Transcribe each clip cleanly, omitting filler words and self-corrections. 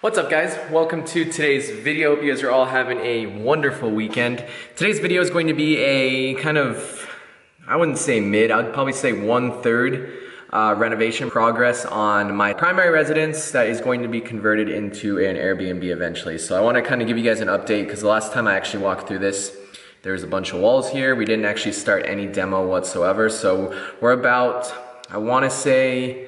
What's up guys? Welcome to today's video. Hope you guys are all having a wonderful weekend. Today's video is going to be a kind of, I wouldn't say mid, I'd probably say 1/3 renovation progress on my primary residence that is going to be converted into an Airbnb eventually. So I want to kind of give you guys an update because the last time I actually walked through this, there's a bunch of walls here. We didn't actually start any demo whatsoever. So we're about, I want to say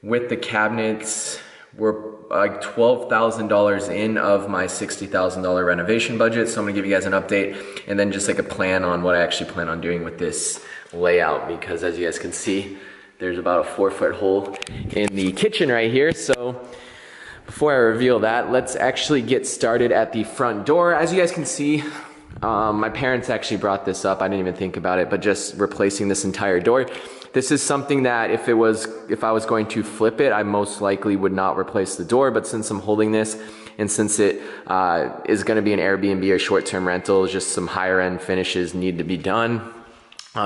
with the cabinets, we're like $12,000 in of my $60,000 renovation budget. So I'm gonna give you guys an update and then just like a plan on what I actually plan on doing with this layout, because as you guys can see, there's about a 4-foot hole in the kitchen right here. So before I reveal that, let's actually get started at the front door. As you guys can see, my parents actually brought this up. I didn't even think about it, but just replacing this entire door. This is something that if I was going to flip it, I most likely would not replace the door, but since I'm holding this and since it is gonna be an Airbnb or short-term rental, just some higher end finishes need to be done.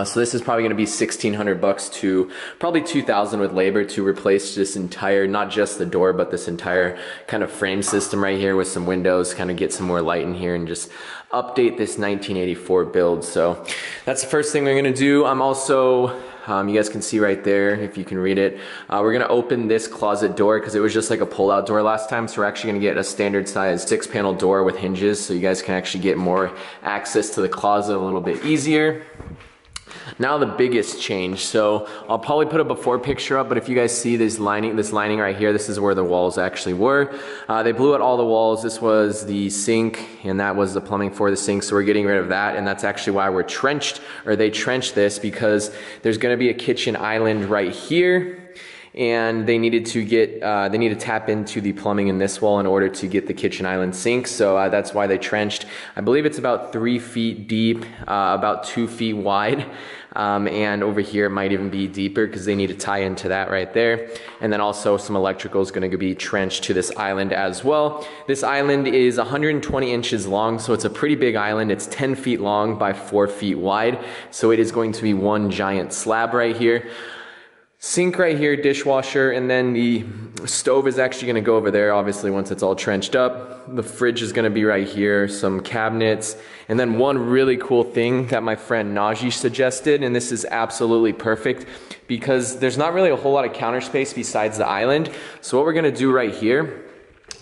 So this is probably gonna be $1,600 to probably $2,000 with labor to replace this entire, not just the door, but this entire kind of frame system right here with some windows, kind of get some more light in here and just update this 1984 build. So that's the first thing we're gonna do. I'm also, you guys can see right there, if you can read it, we're gonna open this closet door because it was just like a pull-out door last time. So we're actually gonna get a standard size 6-panel door with hinges so you guys can actually get more access to the closet a little bit easier. Now the biggest change, so I'll probably put a before picture up, but if you guys see this lining right here, this is where the walls actually were. They blew out all the walls. This was the sink and that was the plumbing for the sink, so we're getting rid of that, and that's actually why we're trenched, or they trenched this, because there's gonna be a kitchen island right here. And they needed to get, they need to tap into the plumbing in this wall in order to get the kitchen island sink. So that's why they trenched. I believe it's about 3 feet deep, about 2 feet wide. And over here it might even be deeper because they need to tie into that right there. And then also some electrical is going to be trenched to this island as well. This island is 120 inches long, so it's a pretty big island. It's 10 feet long by 4 feet wide. So it is going to be one giant slab right here. Sink right here, dishwasher, and then the stove is actually gonna go over there, obviously, once it's all trenched up. The fridge is gonna be right here, some cabinets, and then one really cool thing that my friend Najee suggested, and this is absolutely perfect, because there's not really a whole lot of counter space besides the island. So what we're gonna do right here,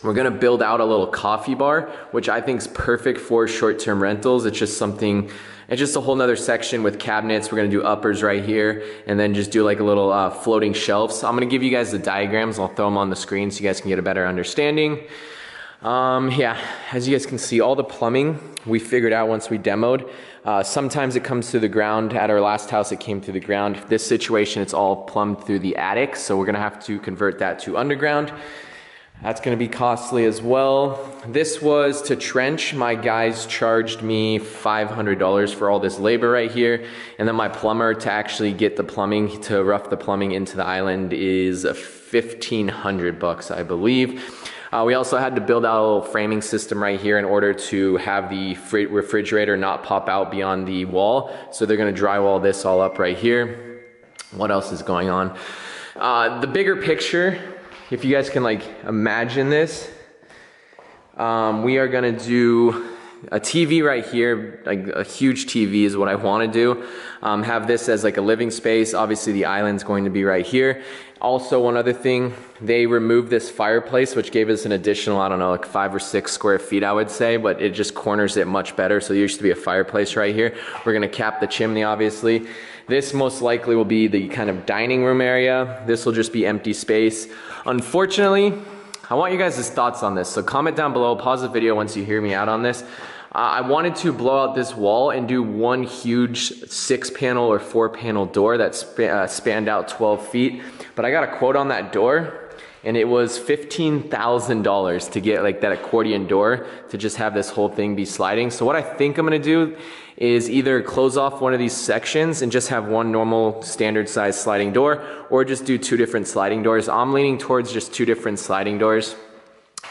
we're gonna build out a little coffee bar, which I think is perfect for short-term rentals. It's just something, it's just a whole nother section with cabinets. We're gonna do uppers right here and then just do like a little floating shelves. I'm gonna give you guys the diagrams. I'll throw them on the screen so you guys can get a better understanding. Yeah, as you guys can see, all the plumbing we figured out once we demoed. Sometimes it comes through the ground. At our last house, it came through the ground. This situation, it's all plumbed through the attic, so we're gonna have to convert that to underground. That's gonna be costly as well. This was to trench. My guys charged me $500 for all this labor right here. And then my plumber to actually get the plumbing, to rough the plumbing into the island is $1,500, I believe. We also had to build out a little framing system right here in order to have the refrigerator not pop out beyond the wall. So they're gonna drywall this all up right here. What else is going on? The bigger picture, if you guys can like imagine this, we are gonna do a TV right here, like a huge TV is what I wanna do. Have this as like a living space. Obviously the island's going to be right here. Also, one other thing, they removed this fireplace, which gave us an additional, I don't know, like 5 or 6 square feet, I would say, but it just corners it much better. So there used to be a fireplace right here. We're gonna cap the chimney, obviously. This most likely will be the kind of dining room area. This will just be empty space. Unfortunately, I want you guys' thoughts on this. So comment down below, pause the video once you hear me out on this. I wanted to blow out this wall and do one huge 6-panel or 4-panel door that spanned out 12 feet. But I got a quote on that door, and it was $15,000 to get like that accordion door to just have this whole thing be sliding. So what I think I'm gonna do is either close off one of these sections and just have one normal standard size sliding door, or just do 2 different sliding doors. I'm leaning towards just 2 different sliding doors.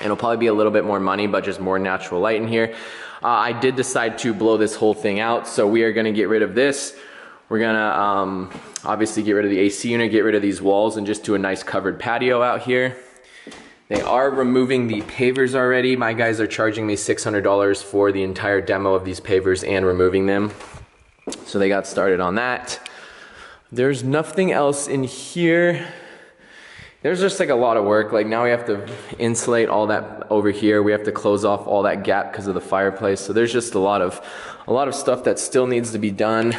It'll probably be a little bit more money, but just more natural light in here. I did decide to blow this whole thing out, so we are gonna get rid of this. We're gonna obviously get rid of the AC unit, get rid of these walls, and just do a nice covered patio out here. They are removing the pavers already. My guys are charging me $600 for the entire demo of these pavers and removing them. So they got started on that. There's nothing else in here. There's just like a lot of work. Like now we have to insulate all that over here. We have to close off all that gap because of the fireplace. So there's just a lot of stuff that still needs to be done.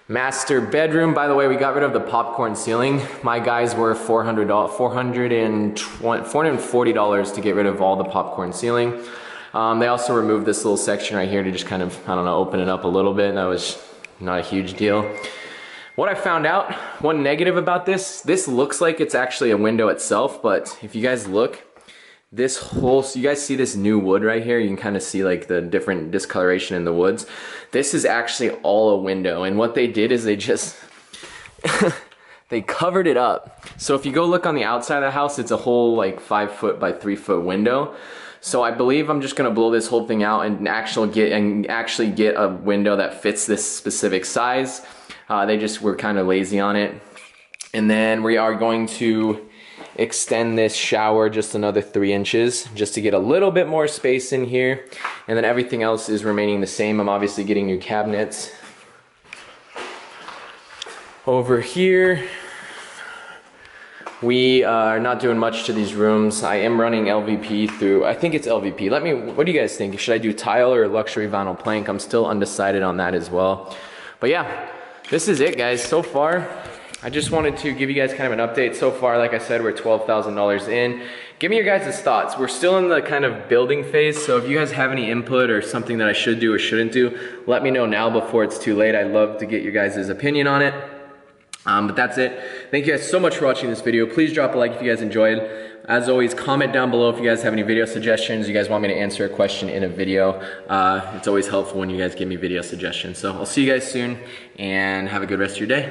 Master bedroom, by the way, we got rid of the popcorn ceiling. My guys were $440 to get rid of all the popcorn ceiling. They also removed this little section right here to just kind of, I don't know, open it up a little bit. That was not a huge deal. What I found out, one negative about this looks like it's actually a window itself, but if you guys look, this whole, so you guys see this new wood right here, you can kind of see like the different discoloration in the woods. This is actually all a window, and what they did is they just, they covered it up. So if you go look on the outside of the house, it's a whole like 5 foot by 3 foot window. So I believe I'm just gonna blow this whole thing out and actually get a window that fits this specific size. They just were kind of lazy on it. And then we are going to extend this shower just another 3 inches just to get a little bit more space in here. And then everything else is remaining the same. I'm obviously getting new cabinets. Over here, we are not doing much to these rooms. I am running LVP through, I think it's LVP. What do you guys think? Should I do tile or luxury vinyl plank? I'm still undecided on that as well. But yeah, this is it guys, so far. I just wanted to give you guys kind of an update. So far, like I said, we're $12,000 in. Give me your guys' thoughts. We're still in the kind of building phase, so if you guys have any input or something that I should do or shouldn't do, let me know now before it's too late. I'd love to get your guys' opinion on it. But that's it. Thank you guys so much for watching this video. Please drop a like if you guys enjoyed. As always, comment down below if you guys have any video suggestions, you guys want me to answer a question in a video. It's always helpful when you guys give me video suggestions. So I'll see you guys soon, and have a good rest of your day.